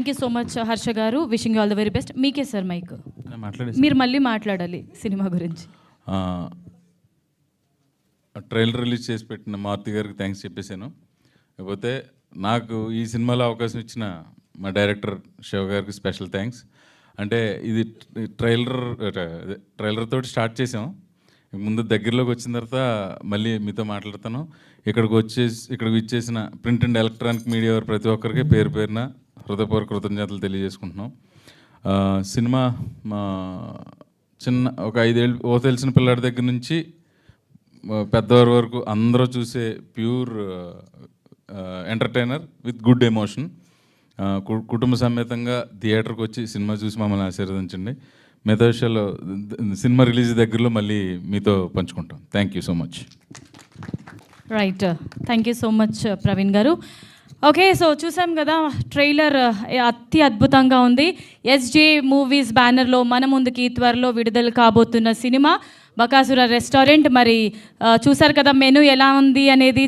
Thank you so much Harsha గారు. Wishing all the very best. మీకే sir mic. మీరు మళ్ళీ మాట్లాడాలి సినిమా గురించి. ట్రైలర్ రిలీజ్ చేసి పెట్టిన మారుతి గారికి థ్యాంక్స్ చెప్పేశాను. కాకపోతే నాకు ఈ సినిమాలో అవకాశం ఇచ్చిన మా డైరెక్టర్ శివ గారికి స్పెషల్ థ్యాంక్స్. అంటే ఇది ట్రైలర్ తోటి స్టార్ట్ చేసాం. ముందు దగ్గరలోకి వచ్చిన తర్వాత మళ్ళీ మీతో మాట్లాడతాను. ఇక్కడికి ఇచ్చేసిన ప్రింట్ అండ్ ఎలక్ట్రానిక్ మీడియా ప్రతి ఒక్కరికి పేరు పేరున హృదయపూర్వక కృతజ్ఞతలు తెలియజేసుకుంటున్నాం. సినిమా ఒక 5 ఏళ్ళు తెలిసిన పిల్లాడి దగ్గర నుంచి పెద్దవారి వరకు అందరూ చూసే pure entertainer with good emotion. కుటుంబ సమేతంగా థియేటర్కి వచ్చి సినిమా చూసి మమ్మల్ని ఆశీర్వదించండి. మిగతా విషయాల్లో సినిమా రిలీజ్ దగ్గరలో మళ్ళీ మీతో పంచుకుంటాం. Thank you so much. Right, thank you so much Praveen గారు. ఓకే, సో చూసాం కదా ట్రైలర్ అతి అద్భుతంగా ఉంది. ఎస్జే మూవీస్ బ్యానర్లో మన ముందుకి త్వరలో విడుదల కాబోతున్న సినిమా బకాసుర రెస్టారెంట్. మరి చూసారు కదా మెనూ ఎలా ఉంది అనేది.